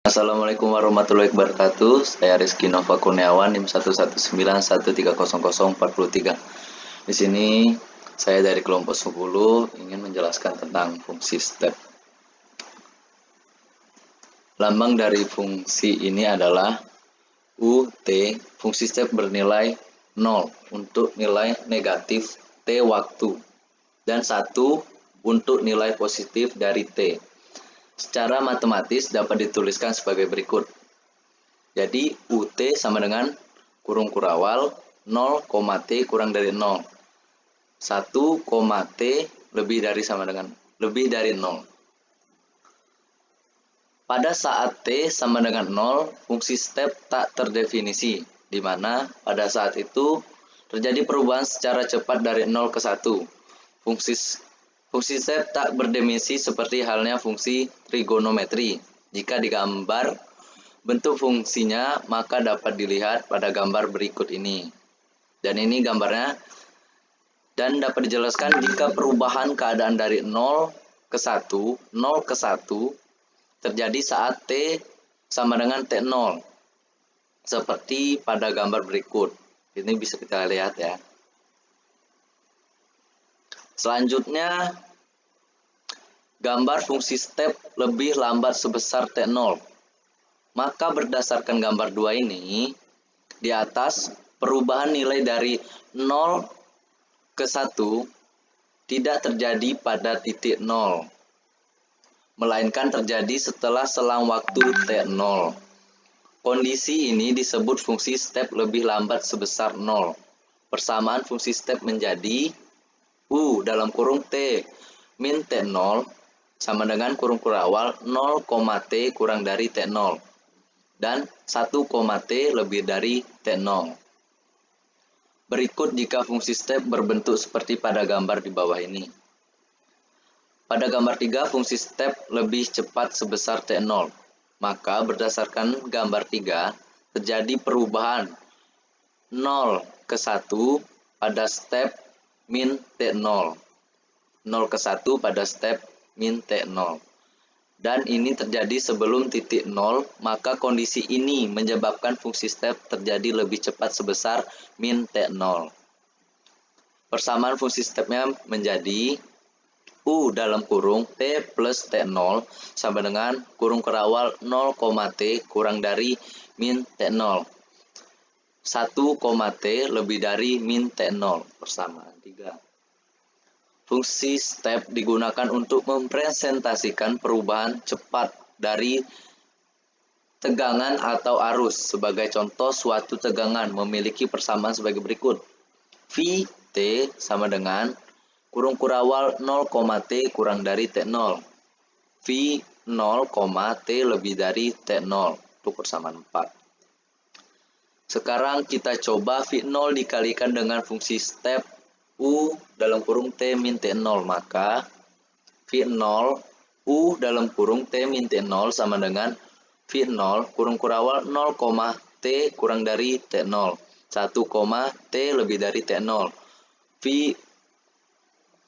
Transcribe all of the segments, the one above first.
Assalamualaikum warahmatullahi wabarakatuh. Saya Rizky Nova Kurniawan, NIM 119130443. Di sini saya dari kelompok 10 ingin menjelaskan tentang fungsi step. Lambang dari fungsi ini adalah UT. Fungsi step bernilai 0 untuk nilai negatif T waktu dan 1 untuk nilai positif dari T. Secara matematis dapat dituliskan sebagai berikut. Jadi UT sama dengan kurung kurawal 0, T kurang dari 0. 1, T lebih dari 0. Pada saat T sama dengan 0, fungsi step tak terdefinisi, di mana pada saat itu terjadi perubahan secara cepat dari 0 ke 1. Fungsi step tak berdimensi seperti halnya fungsi trigonometri. Jika digambar bentuk fungsinya, maka dapat dilihat pada gambar berikut ini. Dan ini gambarnya. Dan dapat dijelaskan jika perubahan keadaan dari 0 ke 1, 0 ke 1 terjadi saat T sama dengan T0. Seperti pada gambar berikut. Ini bisa kita lihat ya. Selanjutnya, gambar fungsi step lebih lambat sebesar T0. Maka berdasarkan gambar 2 ini, di atas perubahan nilai dari 0 ke 1 tidak terjadi pada titik 0, melainkan terjadi setelah selang waktu T0. Kondisi ini disebut fungsi step lebih lambat sebesar 0. Persamaan fungsi step menjadi U dalam kurung T min T0 sama dengan kurung kurawal 0, T kurang dari T0 dan 1, T lebih dari T0. Berikut jika fungsi step berbentuk seperti pada gambar di bawah ini. Pada gambar 3, fungsi step lebih cepat sebesar T0. Maka berdasarkan gambar 3, terjadi perubahan 0 ke 1 pada step min T0. 0 ke 1 pada step min T0. Dan ini terjadi sebelum titik 0, maka kondisi ini menyebabkan fungsi step terjadi lebih cepat sebesar min T0. Persamaan fungsi stepnya menjadi U dalam kurung T plus T0 sama dengan kurung kerawal 0, T kurang dari min T0. 1, T lebih dari min T0. Persamaan 3. Fungsi step digunakan untuk mempresentasikan perubahan cepat dari tegangan atau arus. Sebagai contoh, suatu tegangan memiliki persamaan sebagai berikut. Vt sama dengan kurung kurawal 0, T kurang dari T0. V 0, T lebih dari T0. Itu persamaan 4. Sekarang kita coba V0 dikalikan dengan fungsi step U dalam kurung T min T0. Maka V0 U dalam kurung T min T0 sama dengan V0 kurung kurawal 0, T kurang dari T0. 1, T lebih dari T0.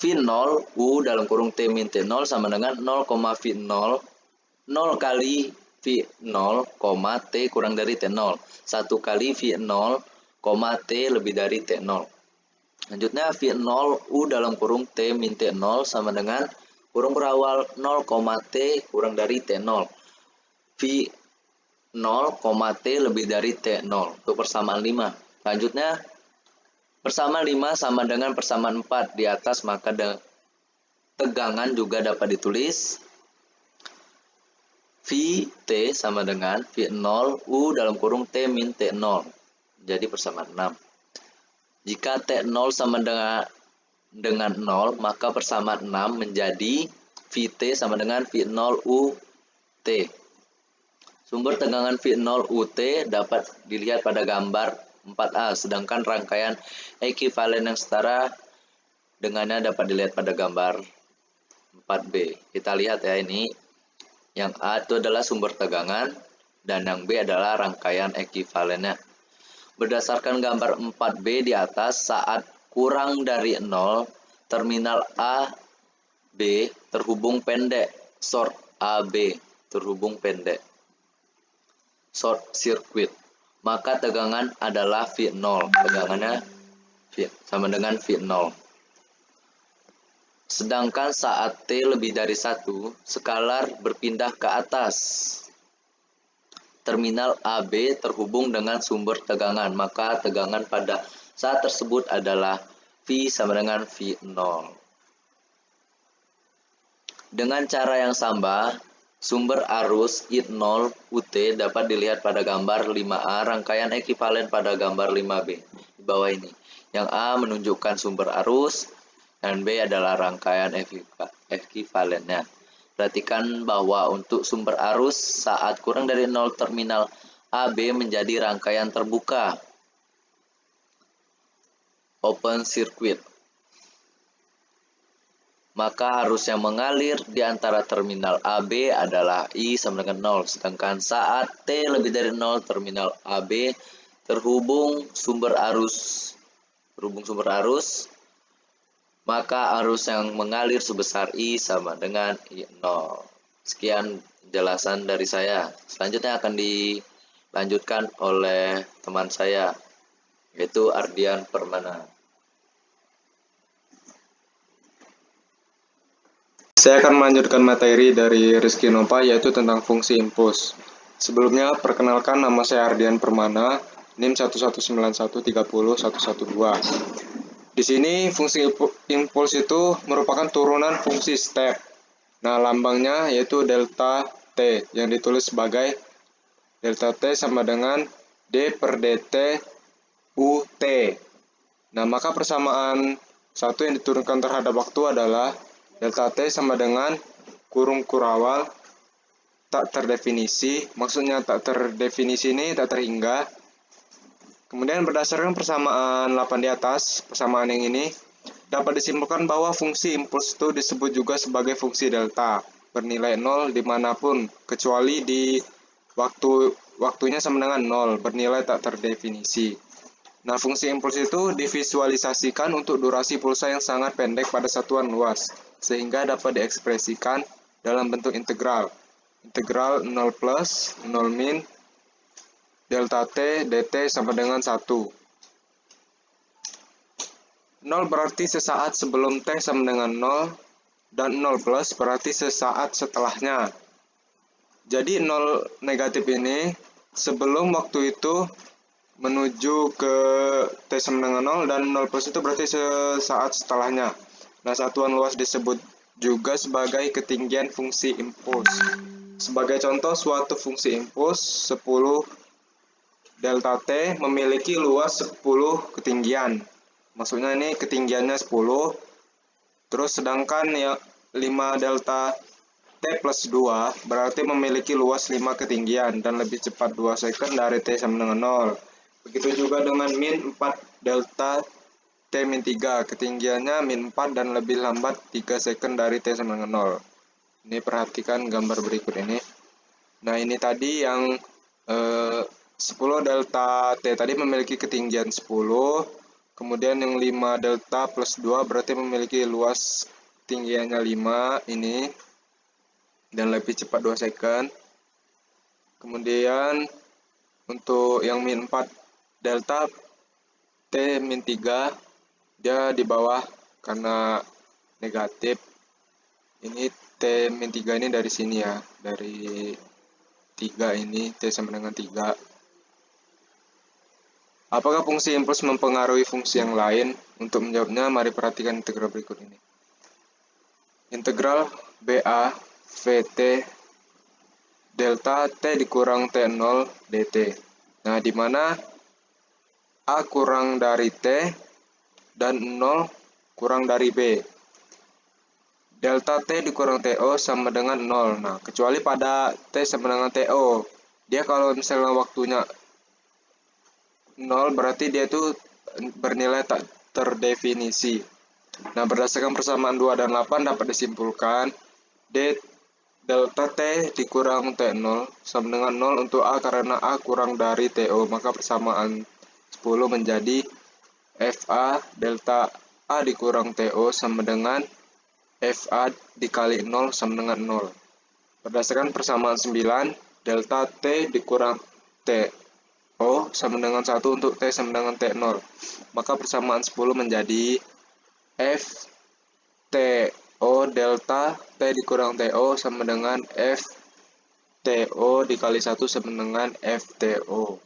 V0 U dalam kurung T min T0 sama dengan 0, V0 0 kali V0, T kurang dari T0. 1 kali V0, T lebih dari T0. Lanjutnya V0 U dalam kurung T min T0 sama dengan kurung kurawal 0, T kurang dari T0. V0, T lebih dari T0. Itu persamaan 5. Lanjutnya persamaan 5 sama dengan persamaan 4 di atas, maka tegangan juga dapat ditulis Vt sama dengan V0 U dalam kurung T min T0. Jadi persamaan 6. Jika T0 sama dengan 0, maka persamaan 6 menjadi Vt sama dengan V0 UT. Sumber tegangan V0 UT dapat dilihat pada gambar 4A, sedangkan rangkaian ekuivalen yang setara dengannya dapat dilihat pada gambar 4B. Kita lihat ya, ini yang A itu adalah sumber tegangan dan yang B adalah rangkaian ekuivalennya. Berdasarkan gambar 4B di atas, saat kurang dari 0, terminal A, B terhubung pendek, short AB terhubung pendek. short circuit. Maka tegangan adalah V0. Tegangannya sama dengan V0. Sedangkan saat T lebih dari 1, skalar berpindah ke atas. Terminal AB terhubung dengan sumber tegangan, maka tegangan pada saat tersebut adalah V sama dengan V0. Dengan cara yang sama, sumber arus I0 UT dapat dilihat pada gambar 5A, rangkaian ekivalen pada gambar 5B di bawah ini. Yang A menunjukkan sumber arus, dan B adalah rangkaian ekivalennya. Perhatikan bahwa untuk sumber arus saat kurang dari 0 terminal AB menjadi rangkaian terbuka, open circuit. Maka arus yang mengalir di antara terminal AB adalah I sama dengan 0. Sedangkan saat T lebih dari 0 terminal AB terhubung sumber arus, maka arus yang mengalir sebesar I sama dengan I0. Sekian penjelasan dari saya. Selanjutnya akan dilanjutkan oleh teman saya, yaitu Ardian Permana. Saya akan melanjutkan materi dari Rizky Nova, yaitu tentang fungsi impuls. Sebelumnya, perkenalkan, nama saya Ardian Permana, NIM 1191301112. Di sini fungsi impuls itu merupakan turunan fungsi step. Nah, lambangnya yaitu delta T yang ditulis sebagai delta T sama dengan D per dt UT. Nah, maka persamaan satu yang diturunkan terhadap waktu adalah delta T sama dengan kurung kurawal tak terdefinisi. Maksudnya tak terdefinisi ini tak terhingga. Kemudian berdasarkan persamaan 8 di atas, persamaan yang ini, dapat disimpulkan bahwa fungsi impuls itu disebut juga sebagai fungsi delta, bernilai 0 dimanapun, kecuali di waktunya sama dengan 0, bernilai tak terdefinisi. Nah, fungsi impuls itu divisualisasikan untuk durasi pulsa yang sangat pendek pada satuan luas, sehingga dapat diekspresikan dalam bentuk integral. Integral 0 plus, 0 min, delta T dt sama dengan 1. 0 berarti sesaat sebelum T sama dengan 0, dan 0 plus berarti sesaat setelahnya. Jadi 0 negatif ini sebelum waktu itu menuju ke T sama dengan 0, dan 0 plus itu berarti sesaat setelahnya. Nah, satuan luas disebut juga sebagai ketinggian fungsi impuls. Sebagai contoh, suatu fungsi impuls 10 delta T memiliki luas 10 ketinggian. Maksudnya ini ketinggiannya 10. Terus sedangkan ya 5 delta T plus 2 berarti memiliki luas 5 ketinggian dan lebih cepat 2 second dari T sama dengan 0. Begitu juga dengan min 4 delta T min 3, ketinggiannya min 4 dan lebih lambat 3 second dari T sama dengan 0. Ini perhatikan gambar berikut ini. Nah, ini tadi yang 10 delta T tadi memiliki ketinggian 10, kemudian yang 5 delta plus 2 berarti memiliki luas ketinggiannya 5 ini, dan lebih cepat 2 second. Kemudian untuk yang min 4 delta T min 3, dia di bawah karena negatif. Ini T min 3 ini dari sini ya, dari 3 ini, T sama dengan 3. Apakah fungsi impuls mempengaruhi fungsi yang lain? Untuk menjawabnya, mari perhatikan integral berikut ini. Integral BA VT delta T dikurang T0 dt. Nah, di mana A kurang dari T dan 0 kurang dari B. Delta T dikurang TO sama dengan 0. Nah, kecuali pada T sama dengan TO. Dia kalau misalnya waktunya 0 berarti dia itu bernilai tak terdefinisi. Nah, berdasarkan persamaan 2 dan 8 dapat disimpulkan delta T dikurang T0 sama dengan 0 untuk A karena A kurang dari TO. Maka persamaan 10 menjadi FA delta A dikurang TO sama dengan FA dikali 0 sama dengan 0. Berdasarkan persamaan 9, delta T dikurang TO sama dengan 1 untuk T sama dengan T0. Maka persamaan 10 menjadi F TO delta T dikurang TO sama dengan F TO dikali 1 sama dengan FTO.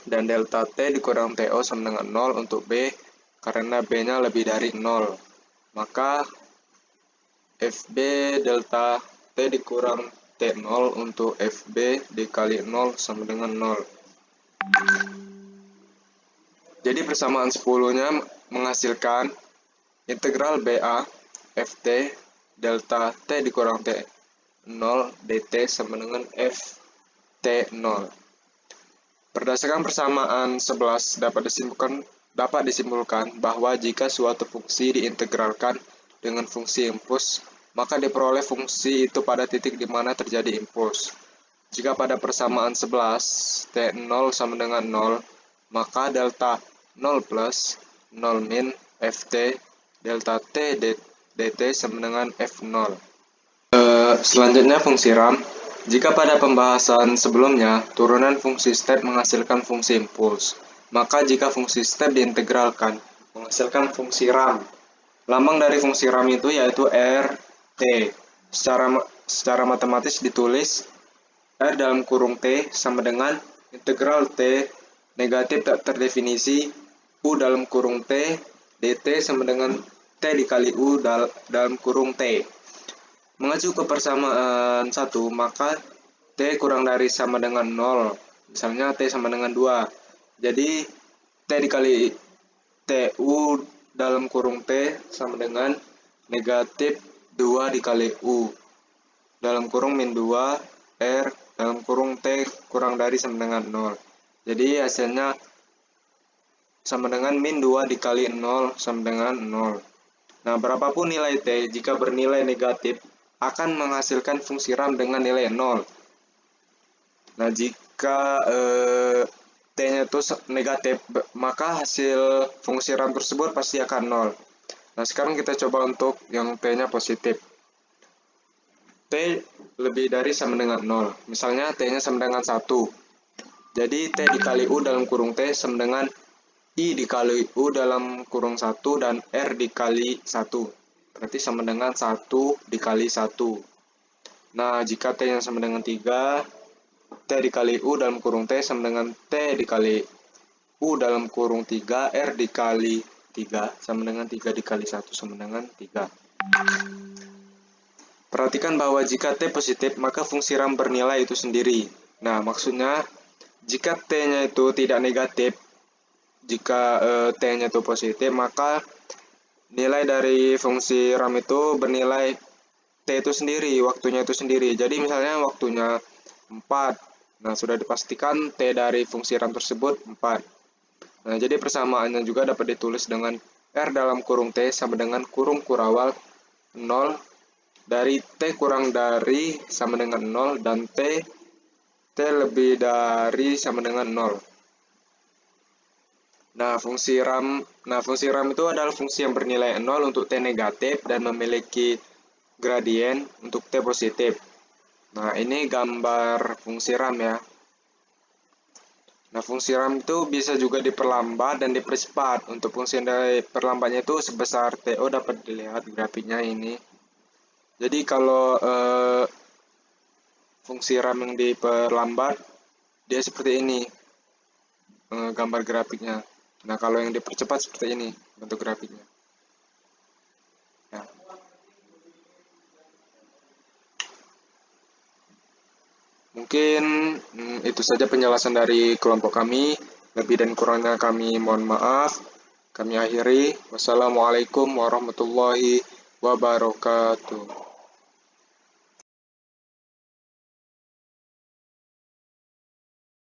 Dan delta T dikurang TO sama dengan 0 untuk B, karena B-nya lebih dari 0. Maka FB delta T dikurang T0 untuk FB dikali 0 sama dengan 0. Jadi persamaan 10-nya menghasilkan integral BA FT delta T dikurang T0 dt sama dengan FT0. Berdasarkan persamaan 11 dapat disimpulkan bahwa jika suatu fungsi diintegralkan dengan fungsi impuls, maka diperoleh fungsi itu pada titik di mana terjadi impuls. Jika pada persamaan 11 T0 sama dengan 0, maka delta 0 plus 0 min Ft delta T dt sama dengan F0. Selanjutnya fungsi RAM. Jika pada pembahasan sebelumnya, turunan fungsi step menghasilkan fungsi impuls, maka jika fungsi step diintegralkan, menghasilkan fungsi RAM. Lambang dari fungsi RAM itu yaitu RT. Secara matematis ditulis R dalam kurung T sama dengan integral T negatif tak terdefinisi U dalam kurung T dt sama dengan T dikali U dalam kurung T. Mengacu ke persamaan 1, maka T kurang dari sama dengan 0. Misalnya T sama dengan 2. Jadi T dikali TU dalam kurung T sama dengan negatif 2 dikali U dalam kurung min 2 R dalam kurung T kurang dari sama dengan 0. Jadi hasilnya sama dengan min 2 dikali 0 sama dengan 0. Nah, berapapun nilai T, jika bernilai negatif, akan menghasilkan fungsi RAM dengan nilai 0. Nah, jika T-nya itu negatif, maka hasil fungsi RAM tersebut pasti akan 0. Nah, sekarang kita coba untuk yang T-nya positif. T lebih dari sama dengan 0. Misalnya T-nya sama dengan 1. Jadi T dikali U dalam kurung T sama dengan I dikali U dalam kurung 1 dan R dikali 1. Berarti sama dengan 1 dikali 1. Nah, jika T yang sama dengan 3, T dikali U dalam kurung T sama dengan T dikali U dalam kurung 3, R dikali 3 sama dengan 3 dikali 1 sama dengan 3. Perhatikan bahwa jika T positif, maka fungsi RAM bernilai itu sendiri. Nah, maksudnya jika T-nya itu tidak negatif, jika T-nya itu positif, maka nilai dari fungsi RAM itu bernilai T itu sendiri, waktunya itu sendiri. Jadi misalnya waktunya 4. Nah, sudah dipastikan T dari fungsi RAM tersebut 4. Nah, jadi persamaannya juga dapat ditulis dengan R dalam kurung T sama dengan kurung kurawal 0 dari T kurang dari sama dengan 0 dan T lebih dari sama dengan 0. Nah, fungsi RAM itu adalah fungsi yang bernilai 0 untuk T negatif dan memiliki gradien untuk T positif. Nah, ini gambar fungsi RAM ya. Nah, fungsi RAM itu bisa juga diperlambat dan dipercepat. Untuk fungsi dari perlambatnya itu sebesar TO dapat dilihat grafiknya ini. Jadi kalau fungsi RAM yang diperlambat, dia seperti ini gambar grafiknya. Nah, kalau yang dipercepat seperti ini bentuk grafiknya. Nah. Mungkin itu saja penjelasan dari kelompok kami. Lebih dan kurangnya kami mohon maaf. Kami akhiri. Wassalamualaikum warahmatullahi wabarakatuh.